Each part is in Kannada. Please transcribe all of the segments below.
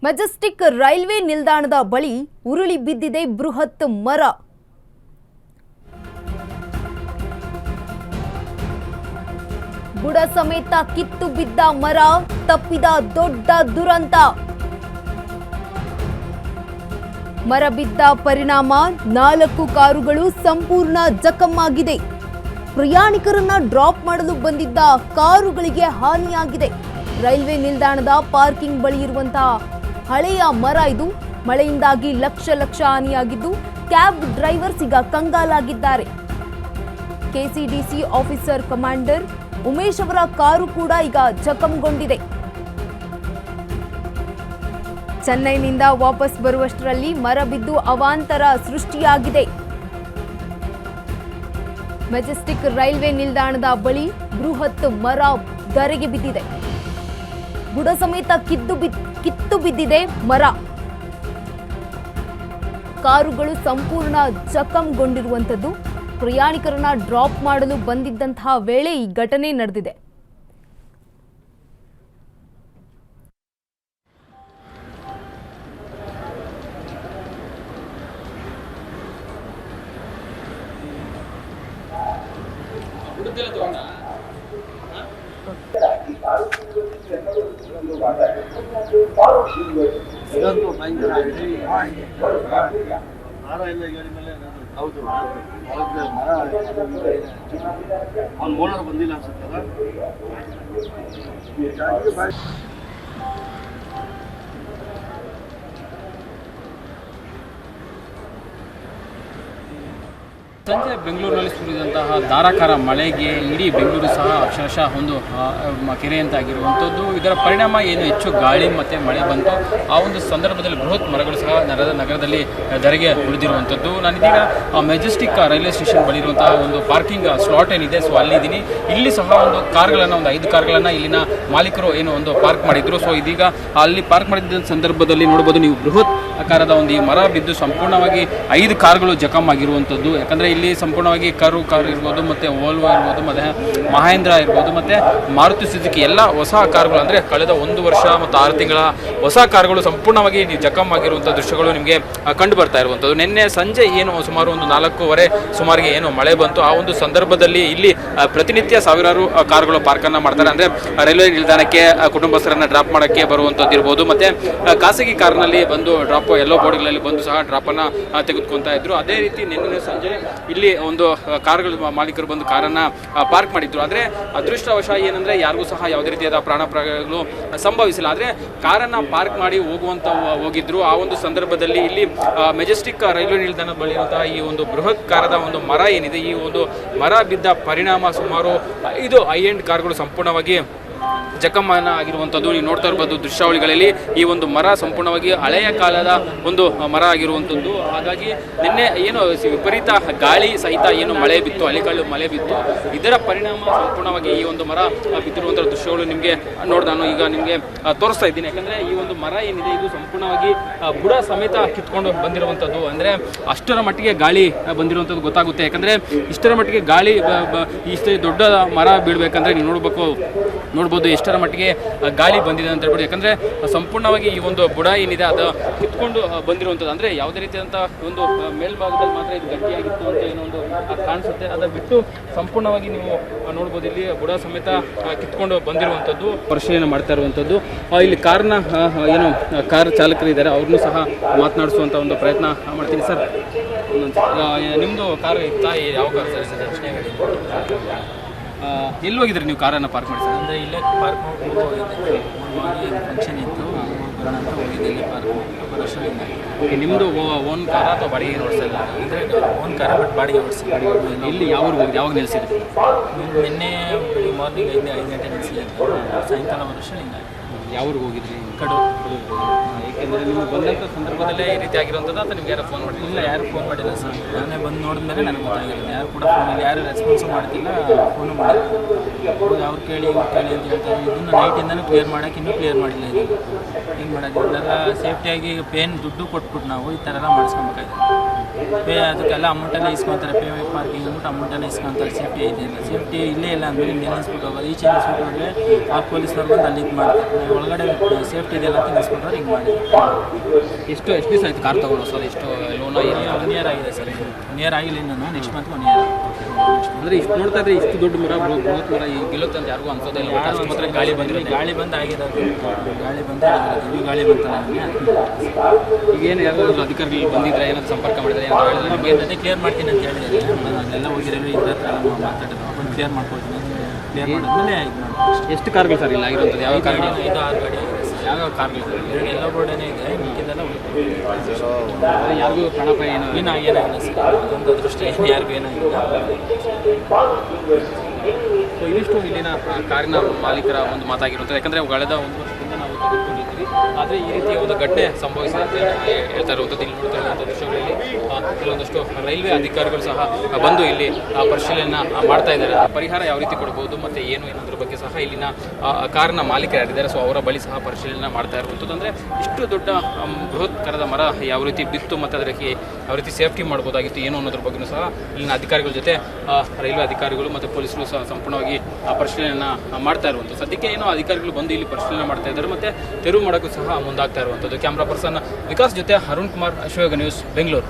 ಮೆಜೆಸ್ಟಿಕ್ ರೈಲ್ವೆ ನಿಲ್ದಾಣದ ಬಳಿ ಉರುಳಿ ಬಿದ್ದಿದೆ ಬೃಹತ್ ಮರ. ಬುಡ ಸಮೇತ ಕಿತ್ತು ಬಿದ್ದ ಮರ ತಪ್ಪಿದ ದೊಡ್ಡ ದುರಂತ. ಮರ ಬಿದ್ದ ಪರಿಣಾಮ 4 ಕಾರುಗಳು ಸಂಪೂರ್ಣ ಜಖಮ್ಮಾಗಿದೆ. ಪ್ರಯಾಣಿಕರನ್ನ ಡ್ರಾಪ್ ಮಾಡಲು ಬಂದಿದ್ದ ಕಾರುಗಳಿಗೆ ಹಾನಿಯಾಗಿದೆ. ರೈಲ್ವೆ ನಿಲ್ದಾಣದ ಪಾರ್ಕಿಂಗ್ ಬಳಿ ಇರುವಂತಹ ಹಳೆಯ ಮರ ಇದು. ಮಳೆಯಿಂದಾಗಿ ಲಕ್ಷ ಹಾನಿಯಾಗಿದ್ದು ಕ್ಯಾಬ್ ಡ್ರೈವರ್ಸ್ ಈಗ ಕಂಗಾಲಾಗಿದ್ದಾರೆ. ಕೆಸಿಡಿಸಿ ಆಫೀಸರ್ ಕಮಾಂಡರ್ ಉಮೇಶ್ ಅವರ ಕಾರು ಕೂಡ ಈಗ ಜಖಂಗೊಂಡಿದೆ. ಚೆನ್ನೈನಿಂದ ವಾಪಸ್ ಬರುವಷ್ಟರಲ್ಲಿ ಮರ ಬಿದ್ದು ಅವಾಂತರ ಸೃಷ್ಟಿಯಾಗಿದೆ. ಮೆಜೆಸ್ಟಿಕ್ ರೈಲ್ವೆ ನಿಲ್ದಾಣದ ಬಳಿ ಬೃಹತ್ ಮರ ಧರೆಗೆ ಬಿದ್ದಿದೆ. ಬುಡ ಸಮೇತ ಕಿತ್ತು ಬಿದ್ದಿದೆ ಮರ. ಕಾರುಗಳು ಸಂಪೂರ್ಣ ಜಖಂಗೊಂಡಿರುವಂಥದ್ದು. ಪ್ರಯಾಣಿಕರನ್ನ ಡ್ರಾಪ್ ಮಾಡಲು ಬಂದಿದ್ದಂತಹ ವೇಳೆ ಈ ಘಟನೆ ನಡೆದಿದೆ. ಅವ್ನು ಓನರ್ ಬಂದಿಲ್ಲ ಅನ್ಸುತ್ತಲ್ಲ. ಸಂಜೆ ಬೆಂಗಳೂರಿನಲ್ಲಿ ಸುರಿದಂತಹ ಧಾರಾಕಾರ ಮಳೆಗೆ ಇಡೀ ಬೆಂಗಳೂರು ಸಹ ಅಕ್ಷರಶಃ ಒಂದು ಕೆರೆಯಂತಾಗಿರುವಂಥದ್ದು. ಇದರ ಪರಿಣಾಮ ಏನು ಹೆಚ್ಚು ಗಾಳಿ ಮತ್ತು ಮಳೆ ಬಂತು. ಆ ಒಂದು ಸಂದರ್ಭದಲ್ಲಿ ಬೃಹತ್ ಮರಗಳು ಸಹ ನಗರದಲ್ಲಿ ಧರೆಗೆ ಉಳಿದಿರುವಂಥದ್ದು. ನಾನಿದೀಗ ಮೆಜೆಸ್ಟಿಕ್ ರೈಲ್ವೆ ಸ್ಟೇಷನ್ ಬಳಿ ಇರುವಂತಹ ಒಂದು ಪಾರ್ಕಿಂಗ್ ಸ್ಲಾಟ್ ಏನಿದೆ, ಸೊ ಅಲ್ಲಿದ್ದೀನಿ. ಇಲ್ಲಿ ಸಹ ಒಂದು 5 ಕಾರ್ಗಳನ್ನು ಇಲ್ಲಿನ ಮಾಲೀಕರು ಏನು ಒಂದು ಪಾರ್ಕ್ ಮಾಡಿದ್ರು. ಸೊ ಇದೀಗ ಅಲ್ಲಿ ಪಾರ್ಕ್ ಮಾಡಿದ್ದ ಸಂದರ್ಭದಲ್ಲಿ ನೋಡ್ಬೋದು ನೀವು, ಬೃಹತ್ ಆಕಾರದ ಒಂದು ಈ ಮರ ಬಿದ್ದು ಸಂಪೂರ್ಣವಾಗಿ 5 ಕಾರುಗಳು ಜಖಮ್ ಆಗಿರುವಂಥದ್ದು. ಯಾಕಂದರೆ ಇಲ್ಲಿ ಸಂಪೂರ್ಣವಾಗಿ ಕಾರು ಇರ್ಬೋದು, ಮತ್ತು ವೋಲ್ವೋ ಇರ್ಬೋದು, ಮತ್ತು ಮಹೇಂದ್ರ ಇರ್ಬೋದು, ಮತ್ತು ಮಾರುತಿ ಸುಜುಕಿ ಎಲ್ಲ ಹೊಸ ಕಾರುಗಳು, ಅಂದರೆ ಕಳೆದ 1 ವರ್ಷ ಮತ್ತು 6 ತಿಂಗಳ ಹೊಸ ಕಾರುಗಳು ಸಂಪೂರ್ಣವಾಗಿ ಜಖಮ್ ಆಗಿರುವಂಥ ದೃಶ್ಯಗಳು ನಿಮಗೆ ಕಂಡು ಬರ್ತಾ ಇರುವಂಥದ್ದು. ನಿನ್ನೆ ಸಂಜೆ ಏನು ಸುಮಾರು ಒಂದು 4:15 ಸುಮಾರಿಗೆ ಏನು ಮಳೆ ಬಂತು, ಆ ಒಂದು ಸಂದರ್ಭದಲ್ಲಿ ಇಲ್ಲಿ ಪ್ರತಿನಿತ್ಯ ಸಾವಿರಾರು ಕಾರುಗಳು ಪಾರ್ಕನ್ನು ಮಾಡ್ತಾರೆ. ಅಂದರೆ ರೈಲ್ವೆ ನಿಲ್ದಾಣಕ್ಕೆ ಕುಟುಂಬಸ್ಥರನ್ನು ಡ್ರಾಪ್ ಮಾಡೋಕ್ಕೆ ಬರುವಂಥದ್ದು ಇರ್ಬೋದು, ಮತ್ತು ಖಾಸಗಿ ಕಾರ್ನಲ್ಲಿ ಬಂದು ಡ್ರಾಪ್ ಎಲ್ಲೋ ಬೋರ್ಡ್ಗಳಲ್ಲಿ ಬಂದು ಸಹ ಡ್ರಾಪನ್ನು ತೆಗೆದುಕೊಳ್ತಾ ಇದ್ರು. ಅದೇ ರೀತಿ ನಿನ್ನೆ ಸಂಜೆ ಇಲ್ಲಿ ಒಂದು ಕಾರುಗಳ ಮಾಲೀಕರು ಬಂದು ಕಾರನ್ನು ಪಾರ್ಕ್ ಮಾಡಿದ್ರು. ಆದರೆ ಅದೃಷ್ಟವಶ ಏನಂದರೆ ಯಾರಿಗೂ ಸಹ ಯಾವುದೇ ರೀತಿಯಾದ ಪ್ರಾಣಾಪಾಯಗಳು ಸಂಭವಿಸಿಲ್ಲ. ಆದರೆ ಕಾರನ್ನು ಪಾರ್ಕ್ ಮಾಡಿ ಹೋಗಿದ್ರು. ಆ ಒಂದು ಸಂದರ್ಭದಲ್ಲಿ ಇಲ್ಲಿ ಮೆಜೆಸ್ಟಿಕ್ ರೈಲ್ವೆ ನಿಲ್ದಾಣದ ಬಳಿ ಇರುವಂತಹ ಈ ಒಂದು ಬೃಹತ್ ಕಾರದ ಒಂದು ಮರ ಏನಿದೆ, ಈ ಒಂದು ಮರ ಬಿದ್ದ ಪರಿಣಾಮ ಸುಮಾರು 5 ಹೈ-ಎಂಡ್ ಕಾರುಗಳು ಸಂಪೂರ್ಣವಾಗಿ ಜಖಮನ ಆಗಿರುವಂಥದ್ದು ನೀವು ನೋಡ್ತಾ ಇರ್ಬೋದು ದೃಶ್ಯಾವಳಿಗಳಲ್ಲಿ. ಈ ಒಂದು ಮರ ಸಂಪೂರ್ಣವಾಗಿ ಹಳೆಯ ಕಾಲದ ಒಂದು ಮರ ಆಗಿರುವಂಥದ್ದು. ಹಾಗಾಗಿ ನಿನ್ನೆ ಏನು ವಿಪರೀತ ಗಾಳಿ ಸಹಿತ ಏನು ಮಳೆ ಬಿತ್ತು, ಅಲೆಕಲ್ಲು ಮಳೆ ಬಿತ್ತು, ಇದರ ಪರಿಣಾಮ ಸಂಪೂರ್ಣವಾಗಿ ಈ ಒಂದು ಮರ ಬಿದ್ದಿರುವಂಥ ದೃಶ್ಯಗಳು ನಿಮಗೆ ನಾನು ಈಗ ನಿಮಗೆ ತೋರಿಸ್ತಾ ಇದ್ದೀನಿ. ಯಾಕಂದರೆ ಈ ಒಂದು ಮರ ಏನಿದೆ ಇದು ಸಂಪೂರ್ಣವಾಗಿ ಬುಡ ಸಮೇತ ಕಿತ್ಕೊಂಡು ಬಂದಿರುವಂಥದ್ದು. ಅಂದರೆ ಅಷ್ಟರ ಮಟ್ಟಿಗೆ ಗಾಳಿ ಬಂದಿರುವಂಥದ್ದು ಗೊತ್ತಾಗುತ್ತೆ. ಯಾಕಂದರೆ ಇಷ್ಟರ ಮಟ್ಟಿಗೆ ಗಾಳಿ ಇಷ್ಟು ದೊಡ್ಡ ಮರ ಬೀಳಬೇಕಂದ್ರೆ ನೀವು ನೋಡ್ಬೋದು ಎಷ್ಟರ ಮಟ್ಟಿಗೆ ಗಾಳಿ ಬಂದಿದೆ ಅಂತ ಹೇಳ್ಬೋದು. ಯಾಕಂದರೆ ಸಂಪೂರ್ಣವಾಗಿ ಈ ಒಂದು ಬುಡ ಏನಿದೆ ಅದು ಕಿತ್ಕೊಂಡು ಬಂದಿರುವಂಥದ್ದು. ಅಂದರೆ ಯಾವುದೇ ರೀತಿಯಾದಂಥ ಒಂದು ಮೇಲ್ಭಾಗದಲ್ಲಿ ಮಾತ್ರ ಇದು ಗಟ್ಟಿಯಾಗಿತ್ತು ಅಂತ ಏನೋ ಒಂದು ಕಾಣಿಸುತ್ತೆ. ಅದನ್ನು ಬಿಟ್ಟು ಸಂಪೂರ್ಣವಾಗಿ ನೀವು ನೋಡ್ಬೋದು ಇಲ್ಲಿ ಬುಡ ಸಮೇತ ಕಿತ್ಕೊಂಡು ಬಂದಿರುವಂಥದ್ದು. ಪರಿಶೀಲನೆ ಮಾಡ್ತಾ ಇರುವಂಥದ್ದು. ಇಲ್ಲಿ ಕಾರ್ನ ಏನು ಕಾರ್ ಚಾಲಕರಿದ್ದಾರೆ ಅವ್ರನ್ನೂ ಸಹ ಮಾತನಾಡಿಸುವಂಥ ಒಂದು ಪ್ರಯತ್ನ ಮಾಡ್ತೀನಿ. ಸರ್, ನಿಮ್ಮದು ಕಾರು ಇತ್ತಾ? ಯಾವ ಕಾರು ಸರ್? ಎಲ್ಲಿ ಹೋಗಿದ್ರಿ ನೀವು ಕಾರನ್ನು ಪಾರ್ಕ್ ಮಾಡಿ ಸರ್? ಅಂದರೆ ಇಲ್ಲೇ ಪಾರ್ಕ್ ಹೋಗಿದ್ದೆ, ಫಂಕ್ಷನ್ ಇತ್ತು, ಬರೋಣ ಅಂತ ಹೋಗಿದ್ದೆ. ಇಲ್ಲಿ ಪಾರ್ಕ್ ವರ್ಷದಿಂದ. ಓಕೆ, ನಿಮ್ಮದು ಓನ್ ಕಾರ ಅಥವಾ ಬಾಡಿಗೆ ಓಡಿಸಲ್ಲ? ಅಂದರೆ ಓನ್ ಕಾರ, ಬಟ್ ಬಾಡಿಗೆ ಓಡಿಸಿ. ಇಲ್ಲಿ ಯಾವಾಗ ನಿಲ್ಲಿಸಿದ್ರಿ? ನಿನ್ನೆ ಮಾರ್ನಿಂಗ್ 5 ಗಂಟೆ ನಿಲ್ಲಿಸಿದ್ದೆ. ಸಾಯಂಕಾಲ ವರ್ಷದಿಂದ. ಯಾವ ಊರಿಗೆ ಹೋಗಿದ್ರಿ? ಕಡೂರು. ಏಕೆಂದರೆ ನೀವು ಬಂದಂಥ ಸಂದರ್ಭದಲ್ಲೇ ಈ ರೀತಿ ಆಗಿರುವಂಥದ್ದು ಅಂತ ನಿಮ್ಗೆ ಯಾರು ಫೋನ್ ಮಾಡಿಲ್ಲ? ಇಲ್ಲ, ಯಾರು ಫೋನ್ ಮಾಡಿಲ್ಲ ಸರ್. ನಾನೇ ಬಂದು ನೋಡಿದ್ಮೇಲೆ ನನಗೆ ಗೊತ್ತಾಗಿಲ್ಲ. ಯಾರು ಕೂಡ ಫೋನಲ್ಲಿ ಯಾರು ರೆಸ್ಪಾನ್ಸು ಮಾಡ್ತಿಲ್ಲ, ಫೋನು ಮಾಡಿಲ್ಲ. ಅವ್ರು ಕೇಳಿ ಅಂತ ಹೇಳ್ತಾರೆ. ಇದನ್ನು ನೈಟಿಂದನೂ ಕ್ಲಿಯರ್ ಮಾಡೋಕೆ ಇನ್ನೂ ಕ್ಲಿಯರ್ ಮಾಡಿಲ್ಲ. ಇದು ಹಿಂಗೆ ಮಾಡೋದು ಇದೆಲ್ಲ ಸೇಫ್ಟಿಯಾಗಿ ಪೇನ್ ದುಡ್ಡು ಕೊಟ್ಬಿಟ್ಟು ನಾವು ಈ ಥರ ಎಲ್ಲ ಮಾಡಿಸ್ಕೊಬೇಕಾಗಿದೆ. ಪೇ ಅದಕ್ಕೆಲ್ಲ ಅಮೌಂಟೆಲ್ಲ ಇಸ್ಕೊತಾರೆ. ಪೇ ಪಾರ್ಕಿಂಗ್ ಅಂದ್ಬಿಟ್ಟು ಅಮೌಂಟೆಲ್ಲ ಇಸ್ಕೊತಾರೆ. ಸೇಫ್ಟಿ ಐತೆ ಇಲ್ಲ, ಸೇಫ್ಟಿ ಇಲ್ಲೇ ಇಲ್ಲ ಅಂದ್ಮೇಲೆ ನಿಲ್ಲಿಸ್ಬಿಟ್ಟು ಹೋಗೋದು. ಈಚೆ ನಿಲ್ಲಿಸ್ಬಿಟ್ಟು ಹೋದರೆ ಆ ಪೊಲೀಸ್ನವ್ರು ಬಂದು ಅಲ್ಲಿ ಇದು ಮಾಡ್ತಾರೆ. ಒಳಗಡೆ ಸೇಫ್ಟಿ ಸೇಫ್ಟಿ ಇದೆಯಲ್ಲ ಅಂತ ನಿಲ್ಸ್ಕೊಂಡ್ರೆ ಹಿಂಗೆ ಮಾಡಿ. ಎಷ್ಟು ದಿವಸ ಆಯ್ತು ಕಾರ್ ತೊಗೊಂಡು ಸರ್? ಎಷ್ಟು ಲೋನ ಏನು? 1 year ಆಗಿದೆ ಸರ್. 1 year ಆಗಿಲ್ಲ ಇನ್ನೂ, ನೆಕ್ಸ್ಟ್ ಮಂತ್ 1 year. ಅಂದರೆ ಇಷ್ಟು ನೋಡ್ತಾ ಇದ್ರೆ ಇಷ್ಟು ದೊಡ್ಡ ಮರ ಬೃಹತ್ ಮರ ಗೆಲ್ಲುತ್ತೆ ಅಂತ ಯಾರಿಗೂ ಅನ್ಸೋದೇ ಇಲ್ಲ. ಅಷ್ಟು ಮಾತ್ರ ಗಾಳಿ ಬಂದರೆ ಗಾಳಿ ಬಂದು ಆಗಿರೋದು, ಗಾಳಿ ಬಂದು ಇವು ಗಾಳಿ ಬಂತಲ್ಲ ನನಗೆ. ಈಗೇನು ಯಾರಾದರೂ ಅಧಿಕಾರಿಗಳು ಬಂದಿದ್ರೆ ಏನಾದ್ರು ಸಂಪರ್ಕ ಮಾಡಿದ್ರೆ ಏನಾದ್ರು ಹೇಳಿದ್ರೆ ನಿಮಗೆ ಅದೇ ಕ್ಲಿಯರ್ ಮಾಡ್ತೀನಿ ಅಂತ ಹೇಳಿದ್ದಾರೆ. ನಾನು ಅಲ್ಲೆಲ್ಲ ಹೋಗಿರೋ ಇದ್ರ ಹತ್ರ ಮಾತಾಡೋದು ಬಂದು ಕ್ಲಿಯರ್ ಮಾಡ್ಕೊಳ್ತೀನಿ. ಕ್ಲಿಯರ್ ಮಾಡಿದ್ಮೇಲೆ ಇದು ಮಾಡಿ. ಎಷ್ಟು ಕಾರ್ಗಳು ಸರ್ ಇಲ್ಲ ಆಗಿರೋಂಥದ್ದು? ಯಾವ ಕಾರ್? 5-6 ಗಾಡಿ ಆಗಿದೆ ಸರ್. ಯಾವ್ಯಾವ ಕಾರ್ಗಳು? 2 ಎಲ್ಲೋ ಬೋರ್ಡೇನೇ ಇದೆ, ಮಿಕ್ಕಿದ್ದೆಲ್ಲ ಯಾರಿಗೂ ಪ್ರಾಣಾಪಾಯ ಏನಾಗಿಲ್ಲ ಸರ್. ಅದೊಂದು ಅದೃಷ್ಟ, ಏನು ಯಾರಿಗೂ ಏನಾಗಿಲ್ಲ. ಸೊ ಇದಿಷ್ಟು ಇಲ್ಲಿನ ಕಾರಿನ ಮಾಲೀಕರ ಒಂದು ಮಾತಾಗಿರುತ್ತೆ. ಯಾಕಂದರೆ ಕಳೆದ 1 ವರ್ಷದಿಂದ ನಾವು ತೆಗೆದುಕೊಂಡಿದ್ದೀವಿ, ಆದರೆ ಈ ರೀತಿಯ ಒಂದು ಘಟನೆ ಸಂಭವಿಸಿದೆ ಅಂತ ಹೇಳ್ತಾ ಇರುವಂಥದ್ದು. ಇಲ್ಲಿ ನೋಡ್ತಾ ಇರುವಂಥ ದೃಶ್ಯಗಳಲ್ಲಿ ಕೆಲವೊಂದಷ್ಟು ರೈಲ್ವೆ ಅಧಿಕಾರಿಗಳು ಸಹ ಬಂದು ಇಲ್ಲಿ ಪರಿಶೀಲನೆಯನ್ನು ಮಾಡ್ತಾ ಇದ್ದಾರೆ. ಪರಿಹಾರ ಯಾವ ರೀತಿ ಕೊಡ್ಬೋದು ಮತ್ತು ಏನು ಅನ್ನೋದ್ರ ಬಗ್ಗೆ ಸಹ ಇಲ್ಲಿನ ಕಾರಿನ ಮಾಲೀಕರು ಯಾರಿದ್ದಾರೆ ಸೊ ಅವರ ಬಳಿ ಸಹ ಪರಿಶೀಲನೆ ಮಾಡ್ತಾ ಇರುವಂಥದ್ದು. ಅಂದರೆ ಇಷ್ಟು ದೊಡ್ಡ ಬೃಹತ್ಕರದ ಮರ ಯಾವ ರೀತಿ ಬಿತ್ತು ಮತ್ತು ಅದಕ್ಕೆ ಯಾವ ರೀತಿ ಸೇಫ್ಟಿ ಮಾಡ್ಬೋದಾಗಿತ್ತು ಏನು ಅನ್ನೋದ್ರ ಬಗ್ಗೆಯೂ ಸಹ ಇಲ್ಲಿನ ಅಧಿಕಾರಿಗಳ ಜೊತೆ ರೈಲ್ವೆ ಅಧಿಕಾರಿಗಳು ಮತ್ತು ಪೊಲೀಸರು ಸಹ ಸಂಪೂರ್ಣವಾಗಿ ಪರಿಶೀಲನೆಯನ್ನು ಮಾಡ್ತಾ ಇರುವಂಥದ್ದು. ಸದ್ಯಕ್ಕೆ ಏನೋ ಅಧಿಕಾರಿಗಳು ಬಂದು ಇಲ್ಲಿ ಪರಿಶೀಲನೆ ಮಾಡ್ತಾ ಇದ್ದಾರೆ ಮತ್ತು ತೆರವು ಮಾಡೋಕ್ಕೂ ಸಹ ಮುಂದಾಗ್ತಾ ಇರುವಂಥದ್ದು. ಕ್ಯಾಮ್ರಾ ಪರ್ಸನ್ ವಿಕಾಸ್ ಜೊತೆ ಅರುಣ್ ಕುಮಾರ್, ಅಶ್ವಯೋಗ ನ್ಯೂಸ್, ಬೆಂಗಳೂರು.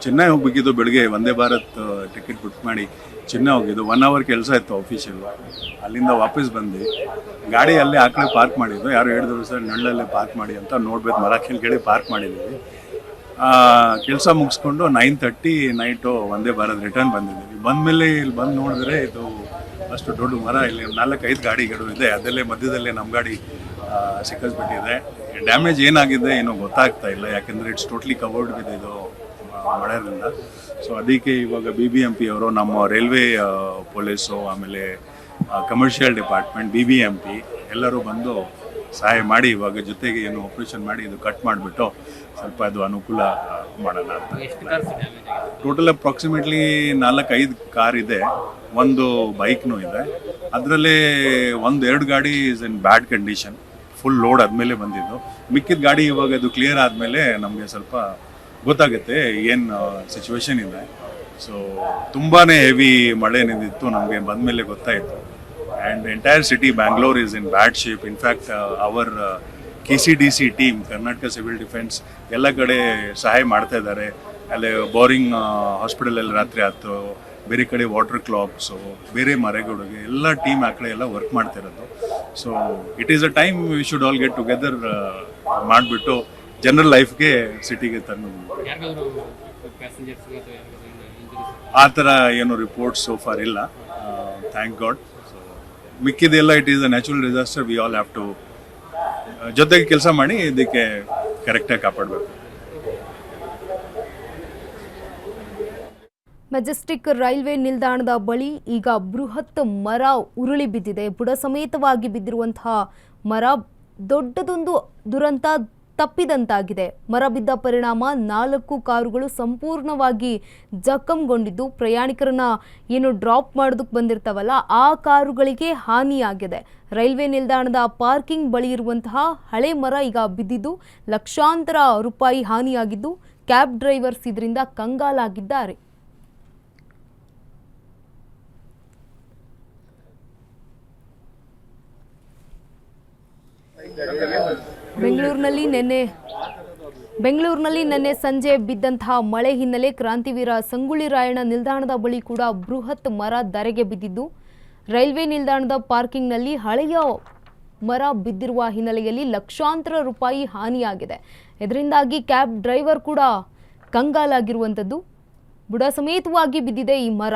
ಚೆನ್ನೈ ಹೋಗ್ಬೇಕಿದ್ದು, ಬೆಳಗ್ಗೆ ವಂದೇ ಭಾರತ್ ಟಿಕೆಟ್ ಬುಕ್ ಮಾಡಿ ಚೆನ್ನೈ ಹೋಗಿದ್ದು. 1 hour ಕೆಲಸ ಇತ್ತು ಆಫೀಷಿಯಲ್. ಅಲ್ಲಿಂದ ವಾಪಸ್ ಬಂದು ಗಾಡಿ ಅಲ್ಲೇ ಆ ಕಡೆ ಪಾರ್ಕ್ ಮಾಡಿದ್ದು. ಯಾರು ಹೇಳಿದ್ರು ಸರ್ ನಳ್ಳಲ್ಲೇ ಪಾರ್ಕ್ ಮಾಡಿ ಅಂತ. ನೋಡ್ಬೇಕು, ಮರ ಕೆಳಗಡೆ ಪಾರ್ಕ್ ಮಾಡಿದ್ದೀವಿ. ಕೆಲಸ ಮುಗಿಸ್ಕೊಂಡು 9:30 ನೈಟು ವಂದೇ ಭಾರತ್ ರಿಟರ್ನ್ ಬಂದಿದ್ದೀವಿ. ಬಂದಮೇಲೆ ಇಲ್ಲಿ ಬಂದು ನೋಡಿದ್ರೆ ಇದು ಅಷ್ಟು ದೊಡ್ಡ ಮರ, ಇಲ್ಲಿ 4-5 ಗಾಡಿಗಳು ಇದೆ. ಅದಲ್ಲೇ ಮಧ್ಯದಲ್ಲೇ ನಮ್ಮ ಗಾಡಿ ಸಿಕ್ಕಿಸ್ಬಿಟ್ಟಿದೆ. ಡ್ಯಾಮೇಜ್ ಏನಾಗಿದೆ ಏನೋ ಗೊತ್ತಾಗ್ತಾ ಇಲ್ಲ, ಯಾಕೆಂದರೆ ಇಟ್ಸ್ ಟೋಟ್ಲಿ ಕವರ್ಡ್ ವಿತ್ ಇದು ಮಳೆಯಿಂದ. ಸೊ ಅದಕ್ಕೆ ಇವಾಗ BBMP ಅವರು, ನಮ್ಮ ರೈಲ್ವೆ ಪೊಲೀಸು, ಆಮೇಲೆ ಕಮರ್ಷಿಯಲ್ ಡಿಪಾರ್ಟ್ಮೆಂಟ್, BBMP ಎಲ್ಲರೂ ಬಂದು ಸಹಾಯ ಮಾಡಿ ಇವಾಗ ಜೊತೆಗೆ ಏನು ಆಪ್ರೇಷನ್ ಮಾಡಿ ಇದು ಕಟ್ ಮಾಡಿಬಿಟ್ಟು ಸ್ವಲ್ಪ ಅದು ಅನುಕೂಲ ಮಾಡೋಣ ಅಂತ. ಟೋಟಲ್ ಅಪ್ರಾಕ್ಸಿಮೇಟ್ಲಿ 4-5 ಕಾರ್ ಇದೆ, 1 ಬೈಕ್ನೂ ಇದೆ. ಅದರಲ್ಲೇ 1-2 ಗಾಡಿ is in bad condition, full load ಆದಮೇಲೆ ಬಂದಿದ್ದು. ಮಿಕ್ಕಿದ ಗಾಡಿ ಇವಾಗ ಅದು ಕ್ಲಿಯರ್ ಆದಮೇಲೆ ನಮಗೆ ಸ್ವಲ್ಪ ಗೊತ್ತಾಗುತ್ತೆ ಏನು ಸಿಚುವೇಶನ್ ಇದೆ. ಸೊ ತುಂಬಾ ಹೆವಿ ಮಳೆ ನಿಂತಿತ್ತು, ನಮಗೆ ಬಂದಮೇಲೆ ಗೊತ್ತಾಯಿತು. And entire city Bangalore is in bad shape. In fact our KCDC team, Karnataka civil defence, ಎಲ್ಲ ಕಡೆ ಸಹಾಯ ಮಾಡ್ತಾ ಇದ್ದಾರೆ. ಅಲ್ಲೇ ಬೋರಿಂಗ್ ಹಾಸ್ಪಿಟಲಲ್ಲಿ ರಾತ್ರಿ ಆಯ್ತು, ಬೇರೆ ಕಡೆ ವಾಟರ್ ಕ್ಲಾಕ್ಸು, ಬೇರೆ ಮರಗಳಿಗೆ ಎಲ್ಲ ಟೀಮ್ ಆ ಕಡೆ ಎಲ್ಲ ವರ್ಕ್ ಮಾಡ್ತಾ ಇರೋದು. So it is a time we should all get together ಮಾಡಿಬಿಟ್ಟು ಜನರಲ್ ಲೈಫ್ಗೆ ಸಿಟಿಗೆ ತಂದು. ಆ ಥರ ಏನು ರಿಪೋರ್ಟ್ಸ್ ಸೋ ಫಾರ್ ಇಲ್ಲ, ಥ್ಯಾಂಕ್ ಗಾಡ್. ಸೊ ಮಿಕ್ಕಿದೆಲ್ಲ it is a natural disaster. We all have to ಜೊತೆಗೆ ಕೆಲಸ ಮಾಡಿ ಇದಕ್ಕೆ ಕರೆಕ್ಟಾಗಿ ಕಾಪಾಡಬೇಕು. ಮೆಜೆಸ್ಟಿಕ್ ರೈಲ್ವೆ ನಿಲ್ದಾಣದ ಬಳಿ ಈಗ ಬೃಹತ್ ಮರ ಉರುಳಿ ಬಿದ್ದಿದೆ. ಬುಡ ಸಮೇತವಾಗಿ ಬಿದ್ದಿರುವಂತಹ ಮರ ದೊಡ್ಡದೊಂದು ದುರಂತ ತಪ್ಪಿದಂತಾಗಿದೆ. ಮರ ಬಿದ್ದ ಪರಿಣಾಮ 4 ಕಾರುಗಳು ಸಂಪೂರ್ಣವಾಗಿ ಜಖಂಗೊಂಡಿದ್ದು, ಪ್ರಯಾಣಿಕರನ್ನ ಏನು ಡ್ರಾಪ್ ಮಾಡೋದಕ್ಕೆ ಬಂದಿರ್ತಾವಲ್ಲ ಆ ಕಾರುಗಳಿಗೆ ಹಾನಿಯಾಗಿದೆ. ರೈಲ್ವೆ ನಿಲ್ದಾಣದ ಪಾರ್ಕಿಂಗ್ ಬಳಿ ಇರುವಂತಹ ಹಳೆ ಮರ ಈಗ ಬಿದ್ದಿದ್ದು ಲಕ್ಷಾಂತರ ರೂಪಾಯಿ ಹಾನಿಯಾಗಿದ್ದು, ಕ್ಯಾಬ್ ಡ್ರೈವರ್ಸ್ ಇದರಿಂದ ಕಂಗಾಲಾಗಿದ್ದಾರೆ. ಬೆಂಗಳೂರಿನಲ್ಲಿ ನಿನ್ನೆ ಸಂಜೆ ಬಿದ್ದಂತಹ ಮಳೆ ಹಿನ್ನೆಲೆ ಕ್ರಾಂತಿವೀರ ಸಂಗೊಳ್ಳಿ ರಾಯಣ್ಣ ನಿಲ್ದಾಣದ ಬಳಿ ಕೂಡ ಬೃಹತ್ ಮರ ಧರೆಗೆ ಬಿದ್ದಿದ್ದು, ರೈಲ್ವೆ ನಿಲ್ದಾಣದ ಪಾರ್ಕಿಂಗ್ನಲ್ಲಿ ಹಳೆಯ ಮರ ಬಿದ್ದಿರುವ ಹಿನ್ನೆಲೆಯಲ್ಲಿ ಲಕ್ಷಾಂತರ ರೂಪಾಯಿ ಹಾನಿಯಾಗಿದೆ. ಇದರಿಂದಾಗಿ ಕ್ಯಾಬ್ ಡ್ರೈವರ್ ಕೂಡ ಕಂಗಾಲಾಗಿರುವಂಥದ್ದು. ಬುಡ ಸಮೇತವಾಗಿ ಬಿದ್ದಿದೆ ಈ ಮರ.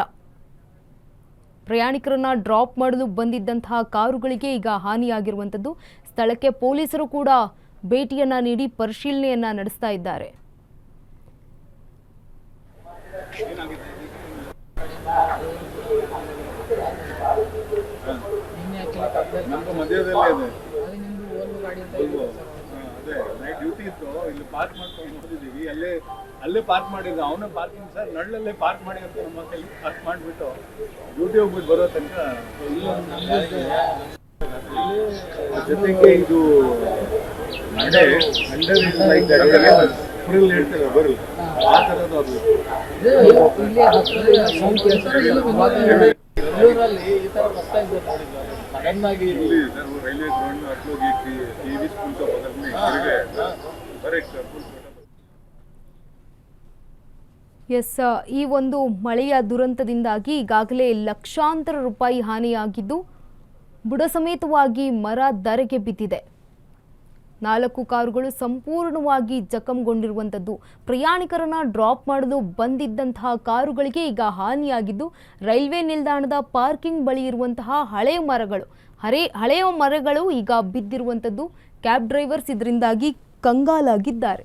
ಪ್ರಯಾಣಿಕರನ್ನ ಡ್ರಾಪ್ ಮಾಡಲು ಬಂದಿದ್ದಂತಹ ಕಾರುಗಳಿಗೆ ಈಗ ಹಾನಿಯಾಗಿರುವಂಥದ್ದು. ಸ್ಥಳಕ್ಕೆ ಪೊಲೀಸರು ಕೂಡ ಭೇಟಿಯನ್ನ ನೀಡಿ ಪರಿಶೀಲನೆಯನ್ನ ನಡೆಸ್ತಾ ಇದ್ದಾರೆ. ಡ್ಯೂಟಿ ಇತ್ತು, ಇಲ್ಲಿ ಪಾರ್ಕ್ ಮಾಡ್ಕೊಂಡು ನೋಡಿದೀವಿ. ಅಲ್ಲೇ ಪಾರ್ಕ್ ಮಾಡಿದ್ರು, ಅವನೇ ಪಾರ್ಕಿಂಗ್ ಸರ್ ನಳ್ಳಲ್ಲೇ ಪಾರ್ಕ್ ಮಾಡಿ ಅಂತ ನಮ್ಮ ಕೈಲಿ ಪಾರ್ಕ್ ಮಾಡಿಬಿಟ್ಟು ಡ್ಯೂಟಿ ಹೋಗ್ಬಿಟ್ಟು ಬರೋ ತನಕ. ಜೊತೆಗೆ ಇದು ಏಪ್ರಿಲ್ ಹೇಳ್ತಾರೆ ಬರಲ್ಲ, ಆ ಥರದ್ದು ಅದು ಬೆಂಗಳೂರಲ್ಲಿ ಈ ಥರ ಬರ್ತಾ ಇದ್ದೆ ಇಲ್ಲಿ सर वो रेलवे ग्राउंड में आप लोग एक टीवी स्कूल का बगल में गिर गए और एक ಎಸ್, ಈ ಒಂದು ಮಳೆಯ ದುರಂತದಿಂದಾಗಿ ಈಗಾಗಲೇ ಲಕ್ಷಾಂತರ ರೂಪಾಯಿ ಹಾನಿಯಾಗಿದ್ದು ಬುಡ ಸಮೇತವಾಗಿ ಮರ ಧರೆಗೆ ಬಿದ್ದಿದೆ. 4 ಕಾರುಗಳು ಸಂಪೂರ್ಣವಾಗಿ ಜಖಂಗೊಂಡಿರುವಂಥದ್ದು. ಪ್ರಯಾಣಿಕರನ್ನ ಡ್ರಾಪ್ ಮಾಡಲು ಬಂದಿದ್ದಂತಹ ಕಾರುಗಳಿಗೆ ಈಗ ಹಾನಿಯಾಗಿದ್ದು ರೈಲ್ವೆ ನಿಲ್ದಾಣದ ಪಾರ್ಕಿಂಗ್ ಬಳಿ ಇರುವಂತಹ ಹಳೆಯ ಮರಗಳು ಈಗ ಬಿದ್ದಿರುವಂಥದ್ದು. ಕ್ಯಾಬ್ ಡ್ರೈವರ್ಸ್ ಇದರಿಂದಾಗಿ ಕಂಗಾಲಾಗಿದ್ದಾರೆ.